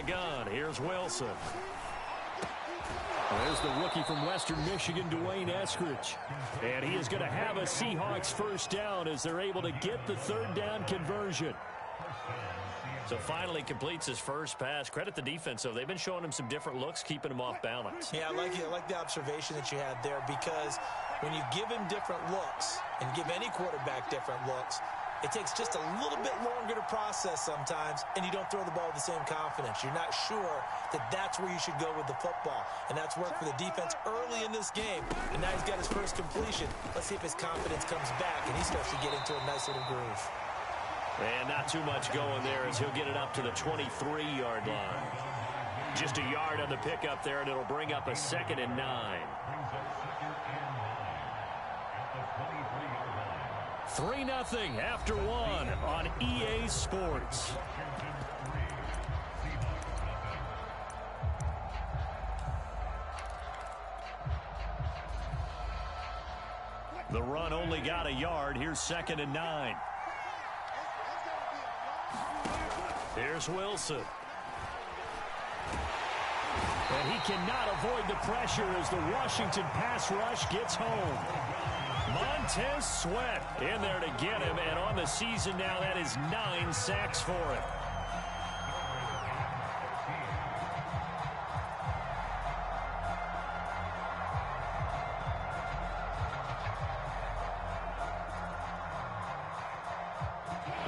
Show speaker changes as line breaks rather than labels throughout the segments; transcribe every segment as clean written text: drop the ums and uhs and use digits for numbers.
gun. Here's Wilson. There's the rookie from Western Michigan, Dwayne Eskridge. And he is going to have a Seahawks first down as they're able to get the third down conversion. So finally completes his first pass. Credit the defense, though. They've been showing him some different looks, keeping him off balance.
Yeah, I like it. I like the observation that you had there, because when you give him different looks and give any quarterback different looks, it takes just a little bit longer to process sometimes, and you don't throw the ball with the same confidence. You're not sure that that's where you should go with the football, and that's worked for the defense early in this game, and now he's got his first completion. Let's see if his confidence comes back, and he starts to get into a nice little groove.
And not too much going there as he'll get it up to the 23-yard line. Just a yard on the pickup there, and it'll bring up a 2nd and 9. 3-0 after 1 on EA Sports. The run only got a yard. Here's 2nd and 9. Here's Wilson. And he cannot avoid the pressure as the Washington pass rush gets home. Montez Sweat in there to get him, and on the season now, that is 9 sacks for him.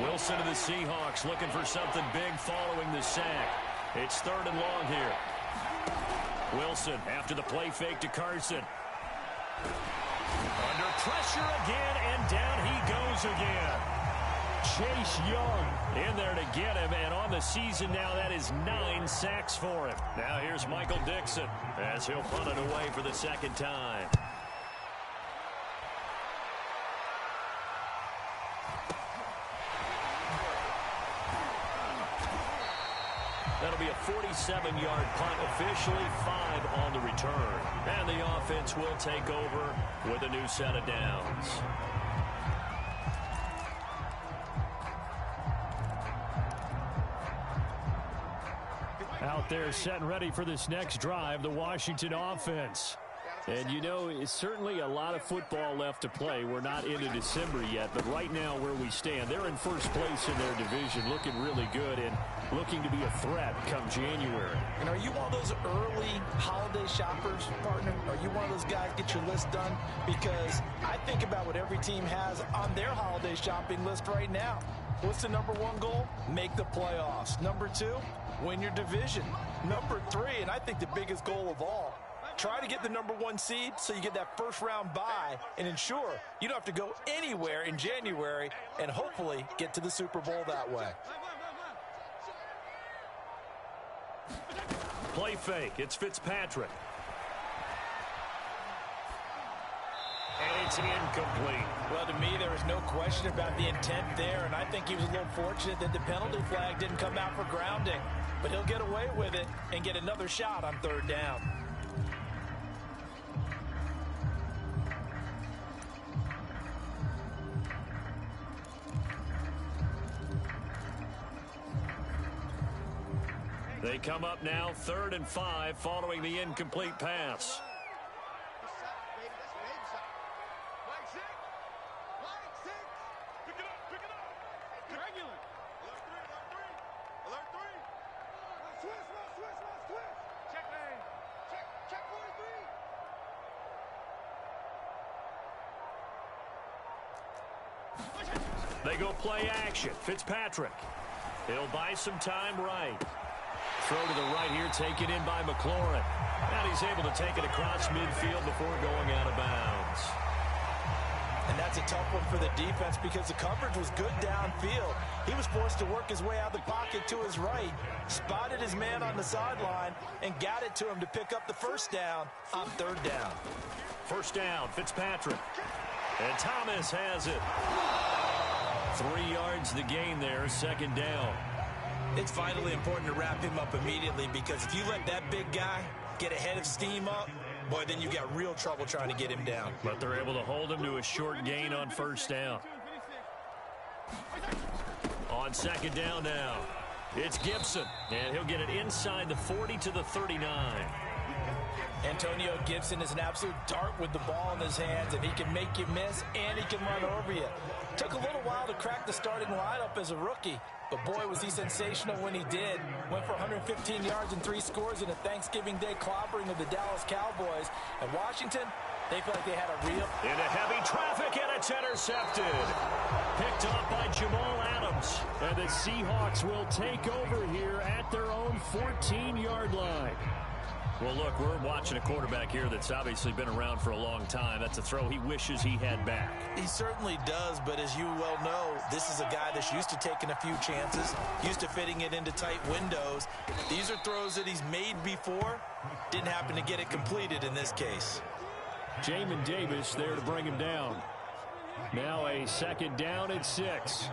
Wilson to the Seahawks looking for something big following the sack. It's 3rd and long here. Wilson after the play fake to Carson. Under pressure again, and down he goes again. Chase Young in there to get him, and on the season now, that is 9 sacks for him. Now here's Michael Dixon as he'll punt it away for the 2nd time. That'll be a 47-yard punt, officially 5 on the return. And the offense will take over with a new set of downs. Out there set and ready for this next drive, the Washington offense. And, you know, it's certainly a lot of football left to play. We're not into December yet, but right now where we stand, they're in first place in their division, looking really good and looking to be a threat come January.
And are you one of those early holiday shoppers, partner? Are you one of those guys get your list done? Because I think about what every team has on their holiday shopping list right now. What's the number 1 goal? Make the playoffs. Number 2, win your division. Number 3, and I think the biggest goal of all, try to get the number 1 seed so you get that first-round bye and ensure you don't have to go anywhere in January and hopefully get to the Super Bowl that way.
Play fake. It's Fitzpatrick. And it's incomplete.
Well, to me, there is no question about the intent there, and I think he was a little fortunate that the penalty flag didn't come out for grounding. But he'll get away with it and get another shot on 3rd down.
They come up now 3rd and 5 following the incomplete pass. They go play action. Fitzpatrick. He'll buy some time right. Throw to the right here, taken in by McLaurin. And he's able to take it across midfield before going out of bounds.
And that's a tough one for the defense because the coverage was good downfield. He was forced to work his way out of the pocket to his right, spotted his man on the sideline, and got it to him to pick up the first down on 3rd down.
First down, Fitzpatrick. And Thomas has it. 3 yards the gain there, 2nd down.
It's vitally important to wrap him up immediately because if you let that big guy get ahead of steam up, boy, then you've got real trouble trying to get him down.
But they're able to hold him to a short gain on 1st down. On 2nd down now. It's Gibson, and he'll get it inside the 40 to the 39.
Antonio Gibson is an absolute dart with the ball in his hands, and he can make you miss, and he can run over you. Took a little while to crack the starting lineup as a rookie, but boy, was he sensational when he did. Went for 115 yards and 3 scores in a Thanksgiving Day clobbering of the Dallas Cowboys. And Washington, they feel like they had a real...
Into heavy traffic, and it's intercepted. Picked up by Jamal Adams. And the Seahawks will take over here at their own 14-yard line. Well, look, we're watching a quarterback here that's obviously been around for a long time. That's a throw he wishes he had back.
He certainly does, but as you well know, this is a guy that's used to taking a few chances, used to fitting it into tight windows. These are throws that he's made before. Didn't happen to get it completed in this case.
Jamin Davis there to bring him down. Now a second down at 6.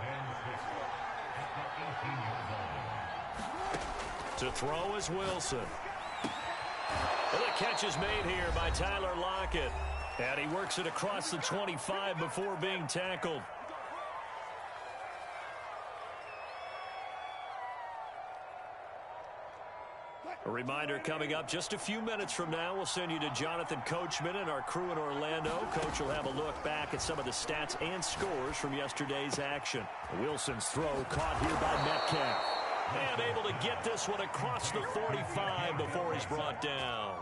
To throw is Wilson. And the catch is made here by Tyler Lockett. And he works it across the 25 before being tackled. A reminder coming up just a few minutes from now, we'll send you to Jonathan Coachman and our crew in Orlando. Coach will have a look back at some of the stats and scores from yesterday's action. Wilson's throw caught here by Metcalf. And able to get this one across the 45 before he's brought down.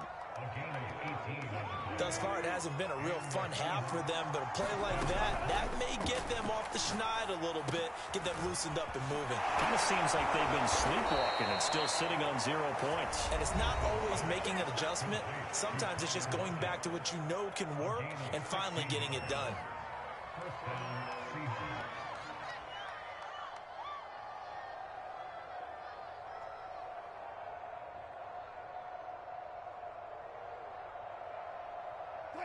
Thus far, it hasn't been a real fun half for them, but a play like that may get them off the schneid a little bit, get them loosened up and moving.
Kind of seems like they've been sleepwalking and still sitting on 0 points.
And it's not always making an adjustment. Sometimes it's just going back to what you know can work and finally getting it done.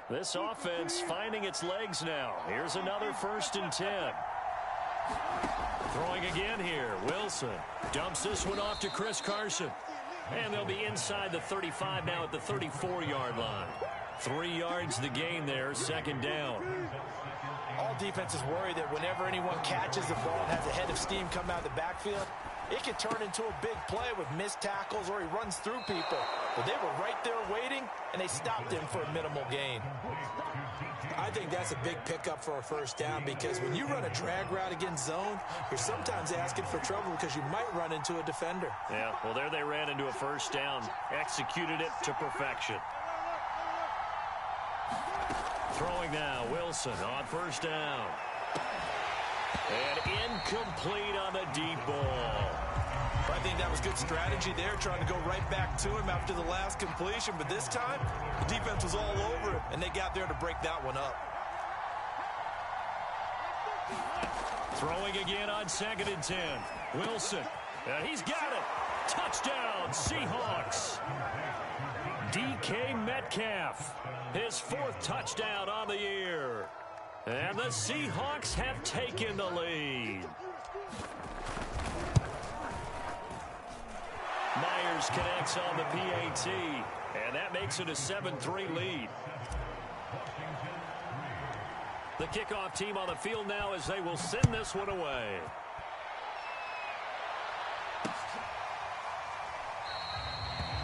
This offense finding its legs now. Here's another 1st and 10. Throwing again here. Wilson dumps this one off to Chris Carson. And they'll be inside the 35 now at the 34-yard line. 3 yards the gain there, 2nd down.
All defenses worry that whenever anyone catches the ball and has a head of steam come out of the backfield, it can turn into a big play with missed tackles or he runs through people. But they were right there waiting, and they stopped him for a minimal gain. I think that's a big pickup for a 1st down because when you run a drag route against zone, you're sometimes asking for trouble because you might run into a defender.
Yeah, well, there they ran into a 1st down. Executed it to perfection. Throwing now, Wilson on 1st down. And incomplete on the deep ball.
I think that was good strategy there, trying to go right back to him after the last completion. But this time, the defense was all over it, and they got there to break that one up.
Throwing again on 2nd and 10. Wilson, and he's got it. Touchdown, Seahawks. DK Metcalf, his 4th touchdown on the year. And the Seahawks have taken the lead. Myers connects on the PAT, and that makes it a 7-3 lead. The kickoff team on the field now as they will send this one away.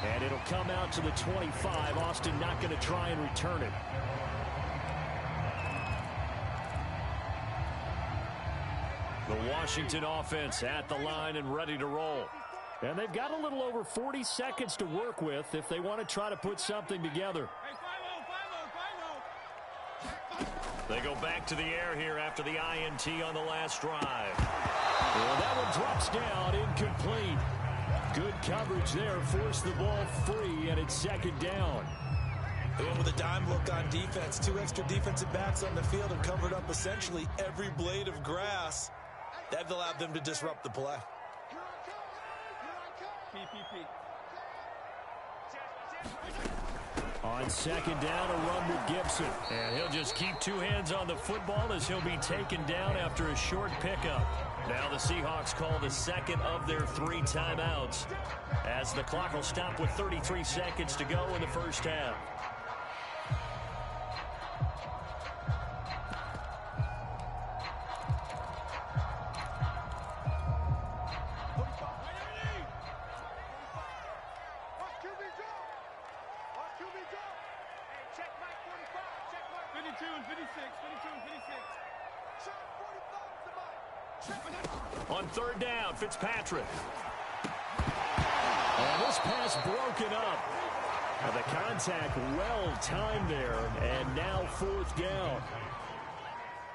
And it'll come out to the 25. Austin not going to try and return it. The Washington offense at the line and ready to roll. And they've got a little over 40 seconds to work with if they want to try to put something together. They go back to the air here after the INT on the last drive. Well, that one drops down, incomplete. Good coverage there, forced the ball free, and it's 2nd down.
They went with a dime look on defense. 2 extra defensive backs on the field and covered up essentially every blade of grass. That allowed them to disrupt the play.
On 2nd down, a run with Gibson. And he'll just keep 2 hands on the football as he'll be taken down after a short pickup. Now the Seahawks call the 2nd of their 3 timeouts as the clock will stop with 33 seconds to go in the 1st half. On third down, Fitzpatrick. And this pass broken up. And the contact well timed there, and now fourth down.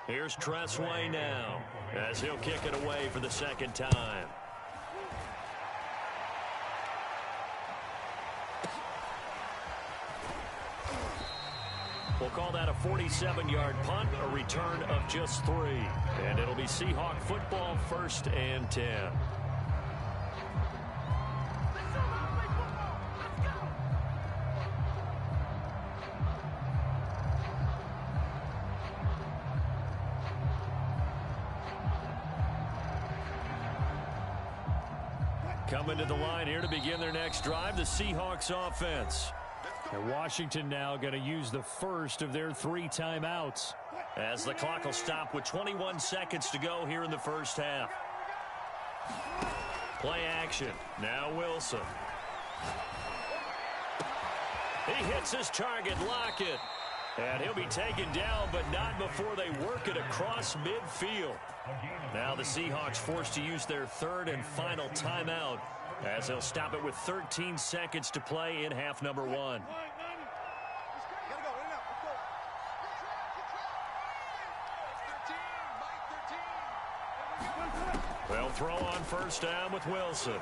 Here's Tressway now, as he'll kick it away for the second time. We'll call that a 47-yard punt, a return of just 3. And it'll be Seahawk football, 1st and 10. Coming to the line here to begin their next drive, the Seahawks offense. And Washington now going to use the first of their 3 timeouts, as the clock will stop with 21 seconds to go here in the first half. Play action. Now Wilson. He hits his target, Lockett. And he'll be taken down, but not before they work it across midfield. Now the Seahawks forced to use their 3rd and final timeout, as they'll stop it with 13 seconds to play in half number 1. They'll throw on first down with Wilson.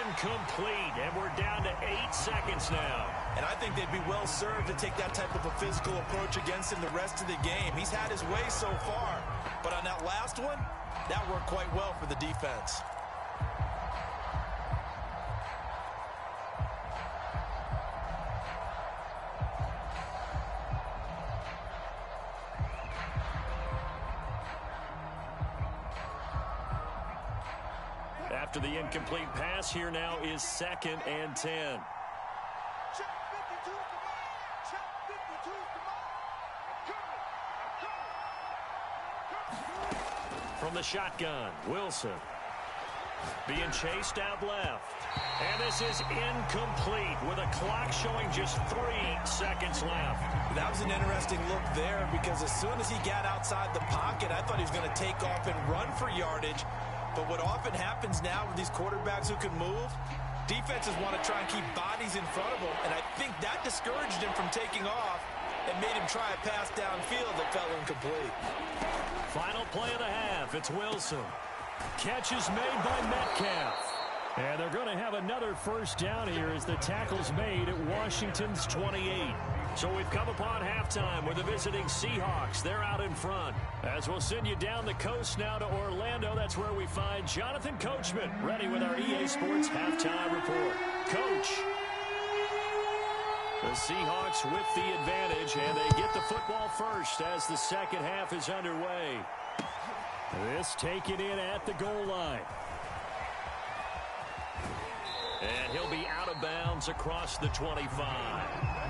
Incomplete, and we're down to 8 seconds now.
And I think they'd be well served to take that type of a physical approach against him the rest of the game. He's had his way so far, but on that last one, that worked quite well for the defense.
After the incomplete pass, here now is 2nd and 10. From the shotgun, Wilson. Being chased out left. And this is incomplete with a clock showing just 3 seconds left.
That was an interesting look there, because as soon as he got outside the pocket, I thought he was going to take off and run for yardage. But what often happens now with these quarterbacks who can move, defenses want to try and keep bodies in front of them, and I think that discouraged him from taking off and made him try a pass downfield that fell incomplete.
Final play of the half, it's Wilson. Catch is made by Metcalf. And they're going to have another first down here as the tackle's made at Washington's 28. So we've come upon halftime with the visiting Seahawks. They're out in front. As we'll send you down the coast now to Orlando, that's where we find Jonathan Coachman, ready with our EA Sports halftime report. Coach. The Seahawks with the advantage, and they get the football first as the second half is underway. This taken in at the goal line. And he'll be out of bounds across the 25.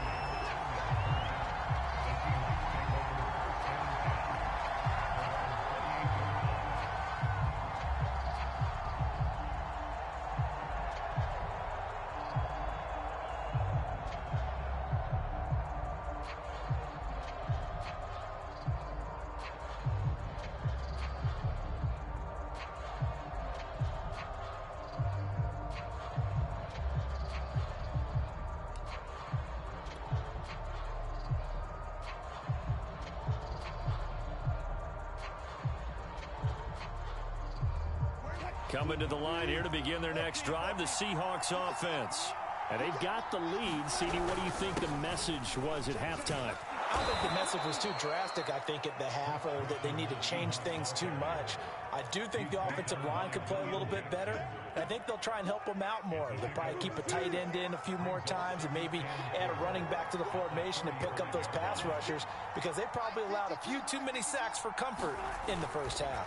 Coming to the line here to begin their next drive, the Seahawks offense. And they've got the lead. CD, what do you think the message was at halftime?
I don't think the message was too drastic, I think, at the half, or that they need to change things too much. I do think the offensive line could play a little bit better. I think they'll try and help them out more. They'll probably keep a tight end in a few more times and maybe add a running back to the formation and pick up those pass rushers, because they probably allowed a few too many sacks for comfort in the first half.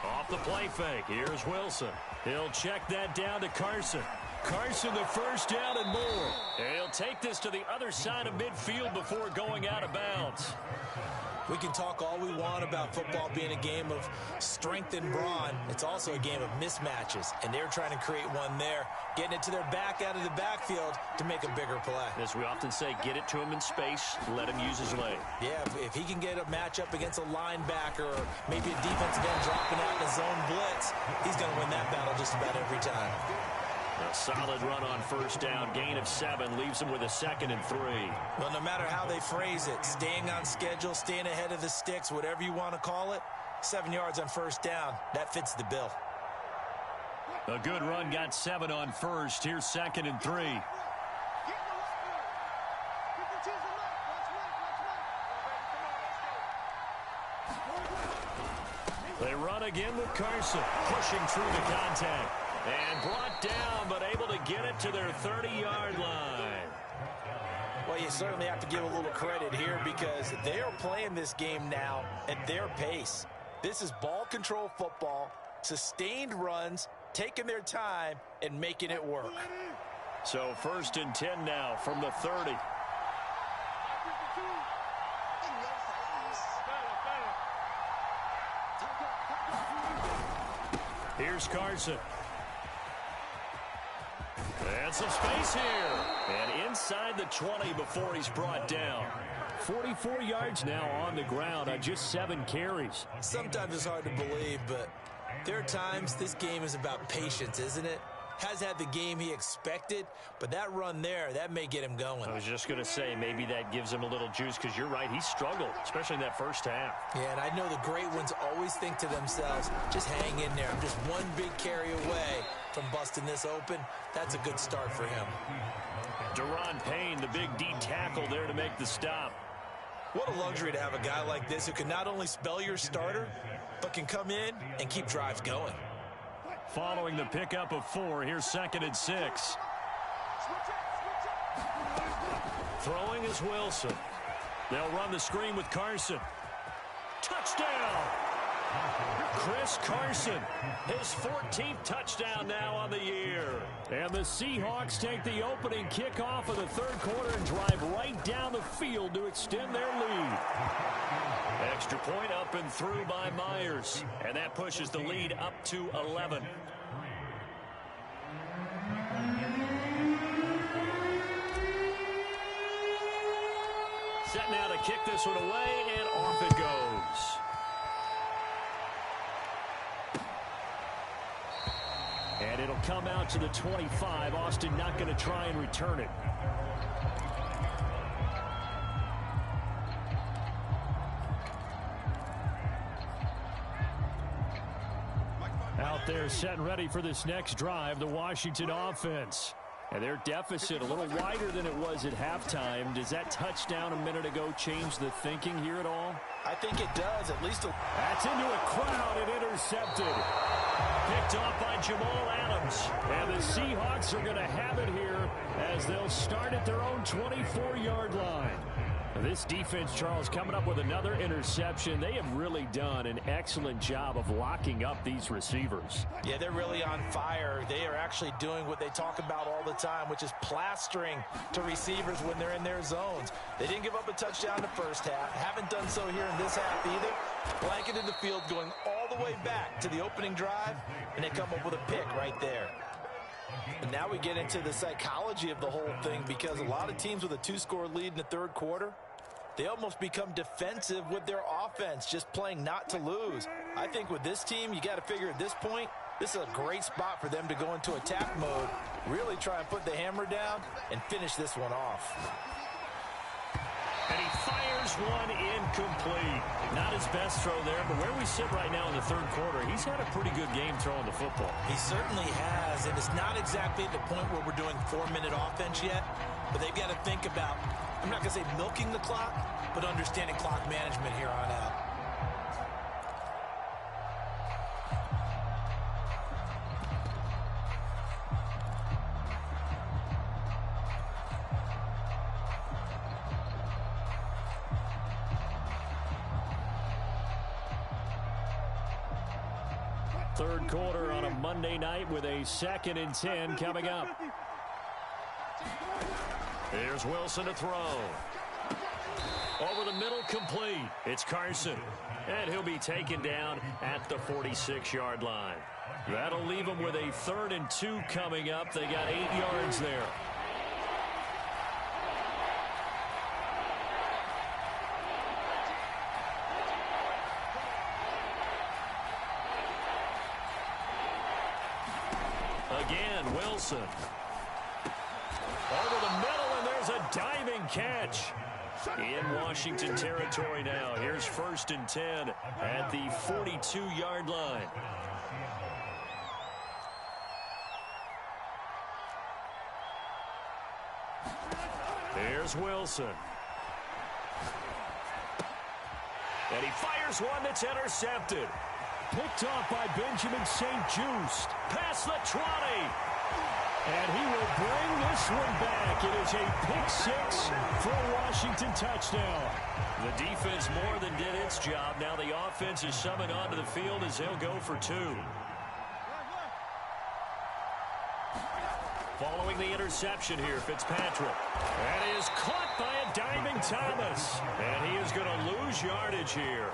Off the play fake, here's Wilson. He'll check that down to Carson. Carson, the first down and more. And he'll take this to the other side of midfield before going out of bounds.
We can talk all we want about football being a game of strength and brawn. It's also a game of mismatches, and they're trying to create one there, getting it to their back out of the backfield to make a bigger play.
As we often say, get it to him in space, let him use his leg.
Yeah, if he can get a matchup against a linebacker or maybe a defensive end dropping out in a zone blitz, he's going to win that battle just about every time.
A solid run on first down. Gain of 7 leaves him with a 2nd and 3.
Well, no matter how they phrase it, staying on schedule, staying ahead of the sticks, whatever you want to call it, 7 yards on first down, that fits the bill.
A good run, got 7 on first. Here's 2nd and 3. They run again with Carson, pushing through the contact. And brought down, but able to get it to their 30-yard line.
Well, you certainly have to give a little credit here because they are playing this game now at their pace. This is ball control football, sustained runs, taking their time, and making it work.
So 1st and 10 now from the 30. Here's Carson. And some space here. And inside the 20 before he's brought down. 44 yards now on the ground on just 7 carries.
Sometimes it's hard to believe, but there are times this game is about patience, isn't it? Has had the game he expected, but that run there, that may get him going.
I was just going to say, maybe that gives him a little juice because you're right, he struggled, especially in that first half.
Yeah, and I know the great ones always think to themselves, just hang in there. I'm just one big carry away from busting this open. That's a good start for him.
Daron Payne, the big D tackle there to make the stop.
What a luxury to have a guy like this who can not only spell your starter, but can come in and keep drives going.
Following the pickup of 4, here's 2nd and 6. Throwing is Wilson. They'll run the screen with Carson. Touchdown! Chris Carson, his 14th touchdown now on the year. And the Seahawks take the opening kickoff of the 3rd quarter and drive right down the field to extend their lead. Extra point up and through by Myers. And that pushes the lead up to 11. Set now to kick this one away, and off it goes. And it'll come out to the 25. Austin not going to try and return it. Out there set and ready for this next drive, the Washington offense. And their deficit a little wider than it was at halftime. Does that touchdown a minute ago change the thinking here at all?
I think it does, at least.
That's into a crowd and intercepted. Picked off by Jamal Adams. And the Seahawks are going to have it here as they'll start at their own 24-yard line. This defense, Charles, coming up with another interception. They have really done an excellent job of locking up these receivers.
Yeah, they're really on fire. They are actually doing what they talk about all the time, which is plastering to receivers when they're in their zones. They didn't give up a touchdown the first half. Haven't done so here in this half either. Blanketed the field going all the way back to the opening drive, and they come up with a pick right there. And now we get into the psychology of the whole thing because a lot of teams with a 2-score lead in the 3rd quarter, they almost become defensive with their offense, just playing not to lose. I think with this team, you got to figure at this point, this is a great spot for them to go into attack mode, really try and put the hammer down and finish this one off.
And he fires one incomplete. Not his best throw there, but where we sit right now in the 3rd quarter, he's had a pretty good game throwing the football.
He certainly has, and it's not exactly at the point where we're doing 4-minute offense yet, but they've got to think about, I'm not going to say milking the clock, but understanding clock management here on out.
Third quarter on a Monday night with a 2nd and 10 coming up. Here's Wilson to throw. Over the middle, complete. It's Carson. And he'll be taken down at the 46-yard line. That'll leave them with a 3rd and 2 coming up. They got 8 yards there. Again, Wilson. Over the middle, and there's a diving catch. In Washington territory now. Here's 1st and 10 at the 42-yard line. Here's Wilson. And he fires one that's intercepted. Picked off by Benjamin St-Juste. Past the 20. And he will bring this one back. It is a pick 6 for a Washington touchdown. The defense more than did its job. Now the offense is summoned onto the field as they'll go for 2. Following the interception here, Fitzpatrick. And he is caught by a diving Thomas. And he is going to lose yardage here.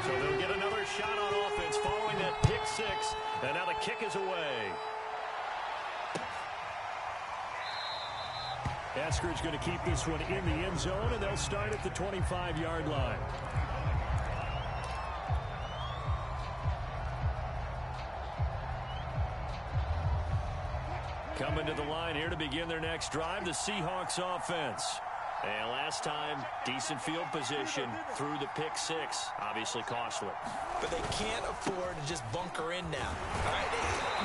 So they'll get another shot on offense following that pick 6. And now the kick is away. Eskridge going to keep this one in the end zone, and they'll start at the 25-yard line. Coming to the line here to begin their next drive, the Seahawks offense. And last time, decent field position through the pick 6. Obviously costly.
But they can't afford to just bunker in now. All right,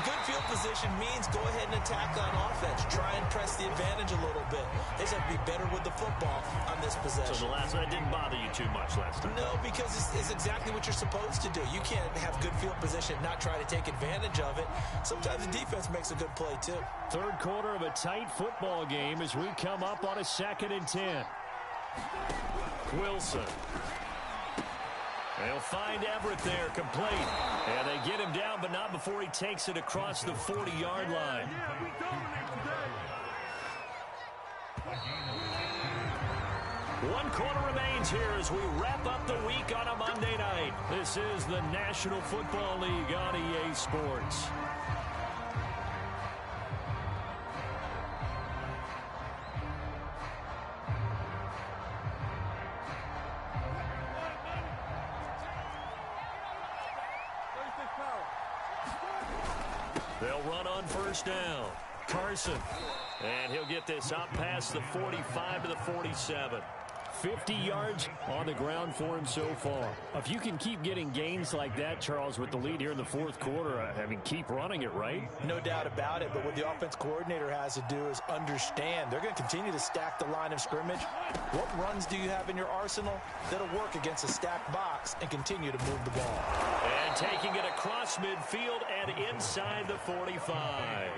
good field position means go ahead and attack on offense. Try and press the advantage a little bit. They just have to be better with the football on this possession.
So the last one didn't bother you too much last time?
No, because it's exactly what you're supposed to do. You can't have good field position and not try to take advantage of it. Sometimes the defense makes a good play, too.
3rd quarter of a tight football game as we come up on a 2nd and 10. Wilson. They'll find Everett there, complete. And they get him down, but not before he takes it across the 40-yard line. One quarter remains here as we wrap up the week on a Monday night. This is the National Football League on EA Sports. They'll run on 1st down. Carson. And he'll get this up past the 45 to the 47. 50 yards on the ground for him so far. If you can keep getting gains like that, Charles, with the lead here in the 4th quarter, I mean, keep running it, right?
No doubt about it, but what the offense coordinator has to do is understand they're going to continue to stack the line of scrimmage. What runs do you have in your arsenal that'll work against a stacked box and continue to move the ball?
And taking it across midfield and inside the 45.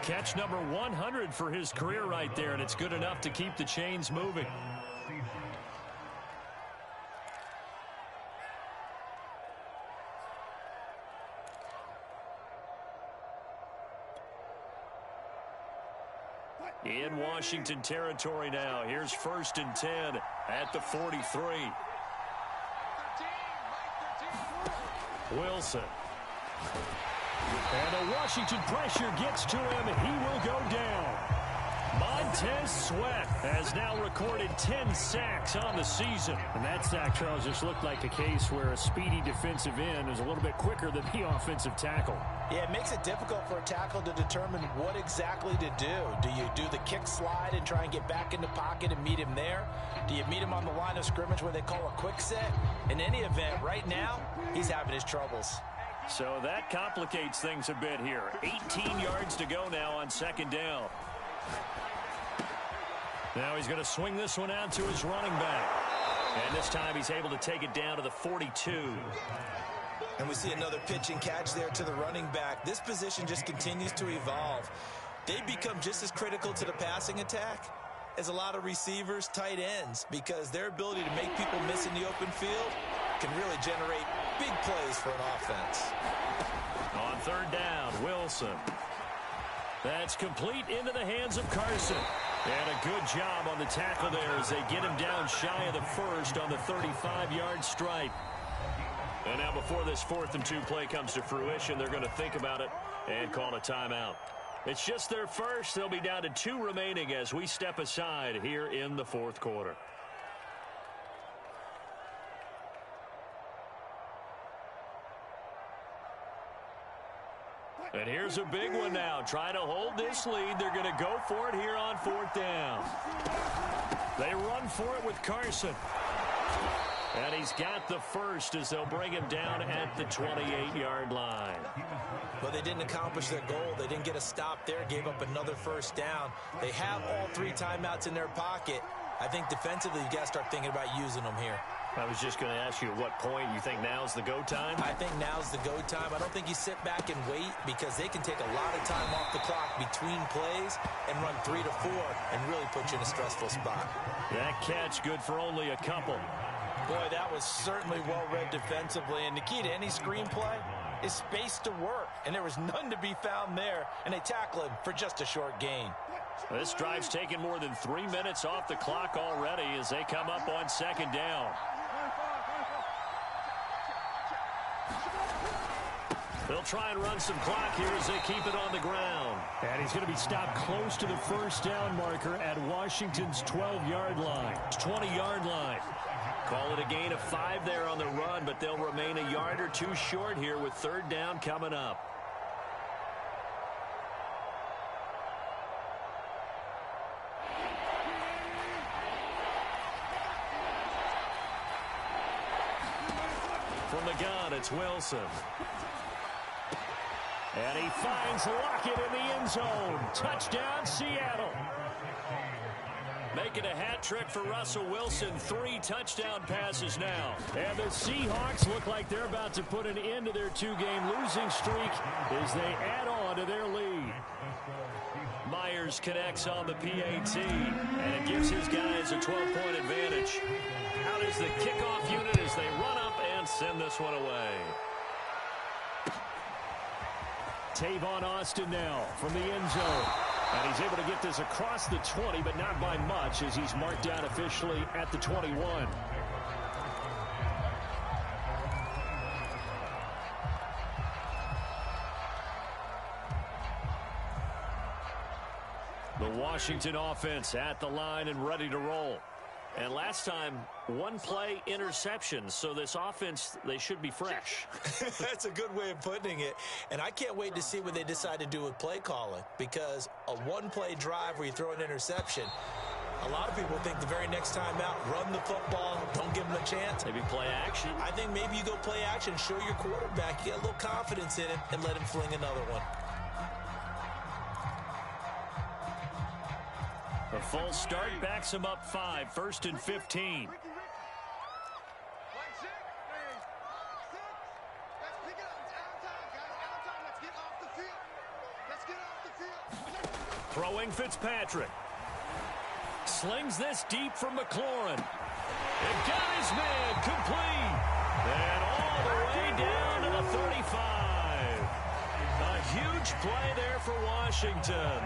Catch number 100 for his career right there, and it's good enough to keep the chains moving. In Washington territory now. Here's 1st and 10 at the 43. Wilson. And the Washington pressure gets to him. He will go down. Montez Sweat has now recorded 10 sacks on the season.
And that sack, Charles, just looked like a case where a speedy defensive end is a little bit quicker than the offensive tackle.
Yeah, it makes it difficult for a tackle to determine what exactly to do. Do you do the kick slide and try and get back in the pocket and meet him there? Do you meet him on the line of scrimmage where they call a quick set? In any event, right now, he's having his troubles.
So that complicates things a bit here. 18 yards to go now on 2nd down. Now he's going to swing this one out to his running back. And this time he's able to take it down to the 42.
And we see another pitch and catch there to the running back. This position just continues to evolve. They become just as critical to the passing attack as a lot of receivers, tight ends, because their ability to make people miss in the open field can really generate big plays for an offense.
On 3rd down, Wilson. That's complete into the hands of Carson. And a good job on the tackle there as they get him down shy of the first on the 35-yard stripe. And now before this 4th and 2 play comes to fruition, they're going to think about it and call a timeout. It's just their first. They'll be down to 2 remaining as we step aside here in the 4th quarter. And here's a big one now. Trying to hold this lead. They're going to go for it here on 4th down. They run for it with Carson. And he's got the first as they'll bring him down at the 28-yard line.
Well, they didn't accomplish their goal. They didn't get a stop there. Gave up another first down. They have all 3 timeouts in their pocket. I think defensively you got to start thinking about using them here.
I was just going to ask you at what point you think now's the go time?
I think now's the go time. I don't think you sit back and wait because they can take a lot of time off the clock between plays and run 3 to 4 and really put you in a stressful spot.
That catch good for only a couple.
Boy, that was certainly well read defensively. And the key to any screenplay is space to work. And there was none to be found there. And they tackle him for just a short gain.
This drive's taken more than 3 minutes off the clock already as they come up on 2nd down. They'll try and run some clock here as they keep it on the ground.
And he's going to be stopped close to the first down marker at Washington's 12-yard line.
20-yard line. Call it a gain of 5 there on the run, but they'll remain a yard or 2 short here with 3rd down coming up. From the gun, it's Wilson. And he finds Lockett in the end zone. Touchdown, Seattle. Making a hat trick for Russell Wilson. 3 touchdown passes now. And the Seahawks look like they're about to put an end to their 2-game losing streak as they add on to their lead. Myers connects on the PAT, and it gives his guys a 12-point advantage. Out is the kickoff unit as they run up and send this one away.
Tavon Austin now from the end zone. And he's able to get this across the 20, but not by much as he's marked down officially at the 21.
The Washington offense at the line and ready to roll. And last time, 1 play interception. So this offense, they should be fresh.
That's a good way of putting it. And I can't wait to see what they decide to do with play calling. Because a 1-play drive where you throw an interception, a lot of people think the very next time out, run the football, don't give them a chance.
Maybe play action?
I think maybe you go play action, show your quarterback, you get a little confidence in him, and let him fling another one.
A full start backs him up 5, 1st and 15. Throwing Fitzpatrick. Slings this deep from McLaurin. And got his man complete. And all the way down to the 35. A huge play there for Washington.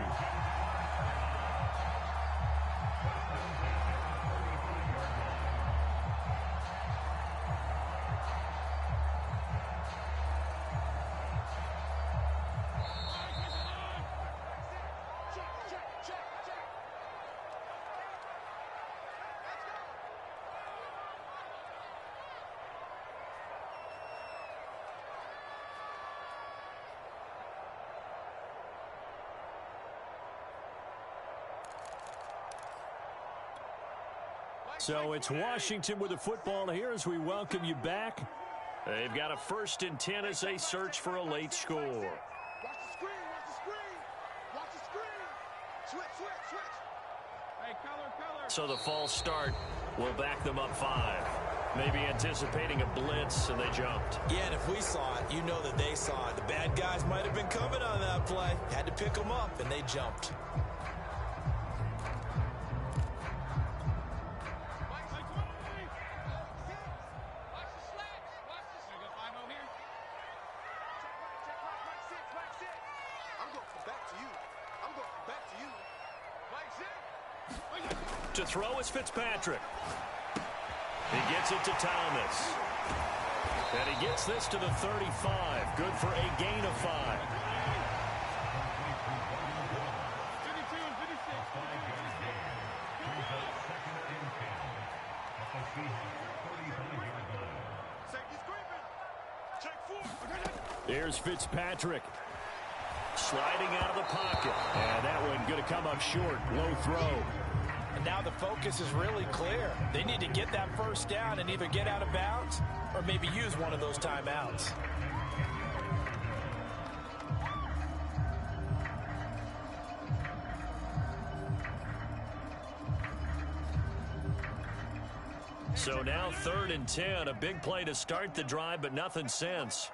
So it's Washington with the football here as we welcome you back. They've got a 1st and 10 as they search for a late score.
Watch the screen, watch the screen, watch the screen. Switch. Hey, color.
So the false start will back them up 5. Maybe anticipating a blitz, and they jumped.
Yeah, and if we saw it, you know that they saw it. The bad guys might have been coming on that play. Had to pick them up, and they jumped.
I'm going to come back to you. I'm going back to you.
To throw is Fitzpatrick. He gets it to Thomas. And he gets this to the 35. Good for a gain of 5. Here's Fitzpatrick. Sliding out of the pocket. And that one going to come up short. Low throw.
And now the focus is really clear. They need to get that first down and either get out of bounds or maybe use one of those timeouts.
So now 3rd and 10. A big play to start the drive, but nothing since.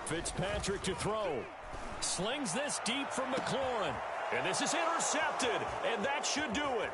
Fitzpatrick to throw. Slings this deep from McLaurin. And this is intercepted. And that should do it.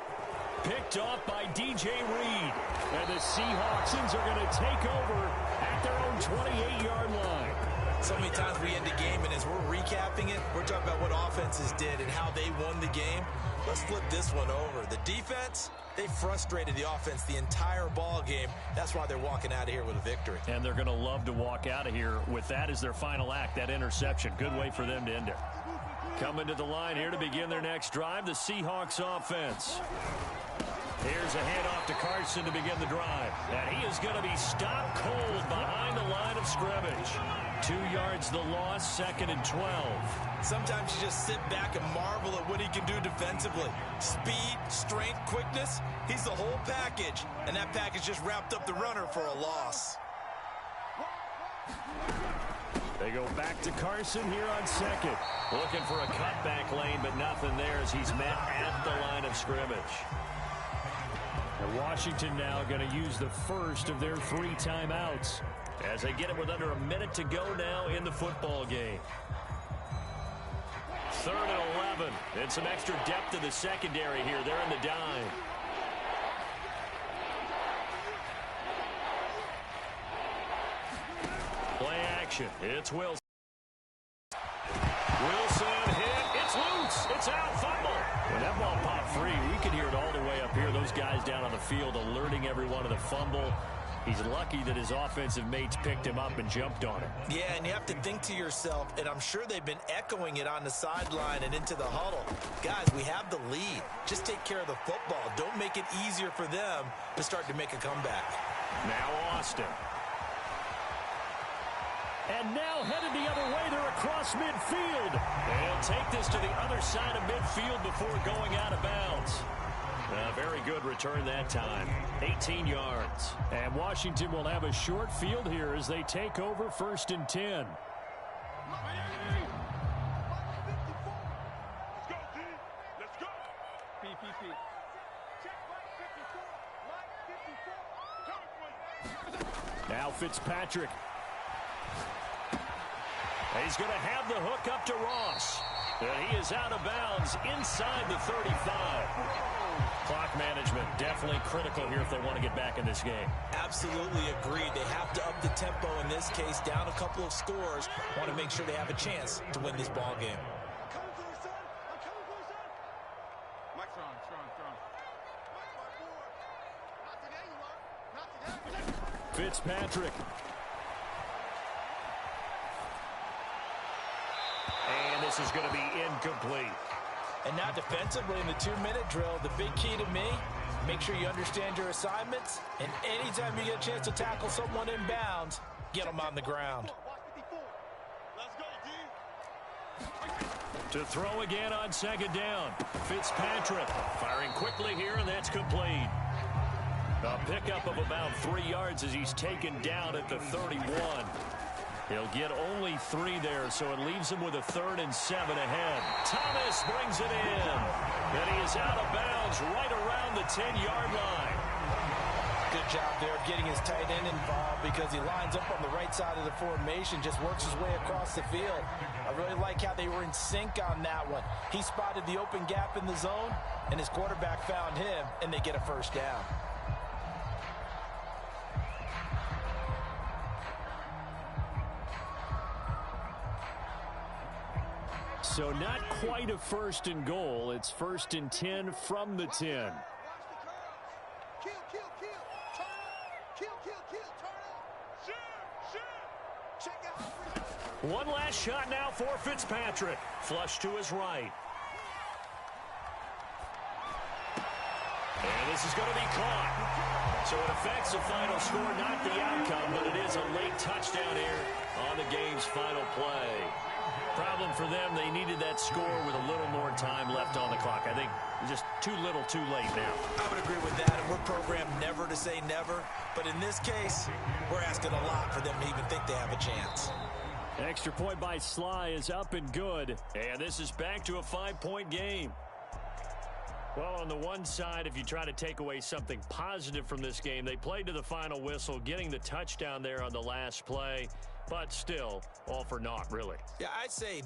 Picked off by DJ Reed. And the Seahawks are going to take over at their own 28-yard line.
So many times we end the game, and as we're recapping it, we're talking about what offenses did and how they won the game. Let's flip this one over. The defense, they frustrated the offense the entire ball game. That's why they're walking out of here with a victory.
And they're going to love to walk out of here with that as their final act, that interception. Good way for them to end it. Coming to the line here to begin their next drive, the Seahawks offense. Here's a handoff to Carson to begin the drive. And he is going to be stopped cold behind the line of scrimmage. 2 yards the loss, 2nd and 12.
Sometimes you just sit back and marvel at what he can do defensively. Speed, strength, quickness, he's the whole package. And that package just wrapped up the runner for a loss.
They go back to Carson here on 2nd. Looking for a cutback lane, but nothing there as he's met at the line of scrimmage.
And Washington now going to use the first of their 3 timeouts
as they get it with under a minute to go now in the football game. 3rd and 11. And some extra depth in the secondary here. They're in the dime. Play action. It's Wilson. Wilson hit. It's loose. It's out. Fumble. When that ball popped free, we could hear it all the way up here. Those guys down on the field alerting everyone of the fumble. He's lucky that his offensive mates picked him up and jumped on it.
Yeah, and you have to think to yourself, and I'm sure they've been echoing it on the sideline and into the huddle. Guys, we have the lead. Just take care of the football. Don't make it easier for them to start to make a comeback.
Now Austin.
And now headed the other way. They're across midfield.
They'll take this to the other side of midfield before going out of bounds. A very good return that time. 18 yards.
And Washington will have a short field here as they take over 1st and 10.
Let's go, D. Let's go. PPP.
Now Fitzpatrick.
He's going to have the hook up to Ross. And he is out of bounds inside the 35. Clock management definitely critical here if they want to get back in this game.
Absolutely agreed. They have to up the tempo in this case, down a couple of scores. Want to make sure they have a chance to win this ball game.
I'm coming for you, son. I'm coming for you, son. Mike, strong. Not today, you are. Not today.
Fitzpatrick.
And this is going to be incomplete.
And now defensively in the 2-minute drill, the big key to me, make sure you understand your assignments. And anytime you get a chance to tackle someone in bounds, get them on the ground.
Let's go, D.
To throw again on 2nd down. Fitzpatrick firing quickly here, and that's complete. A pickup of about 3 yards as he's taken down at the 31. He'll get only 3 there, so it leaves him with a 3rd and 7 ahead. Thomas brings it in. And he is out of bounds right around the 10-yard line.
Good job there of getting his tight end involved because he lines up on the right side of the formation, just works his way across the field. I really like how they were in sync on that one. He spotted the open gap in the zone, and his quarterback found him, and they get a 1st down.
So not quite a first and goal. It's first and 10 from the 10.
One last shot now for Fitzpatrick. Flush to his right. And this is going to be caught. So it affects the final score, not the outcome, but it is a late touchdown here on the game's final play. Problem for them, they needed that score with a little more time left on the clock. I think just too little too late now.
I would agree with that, and we're programmed never to say never. But in this case, we're asking a lot for them to even think they have a chance.
Extra point by Sly is up and good.
And this is back to a 5-point game.
Well, on the one side, if you try to take away something positive from this game, they played to the final whistle, getting the touchdown there on the last play. But still, all for naught, really.
Yeah, I'd say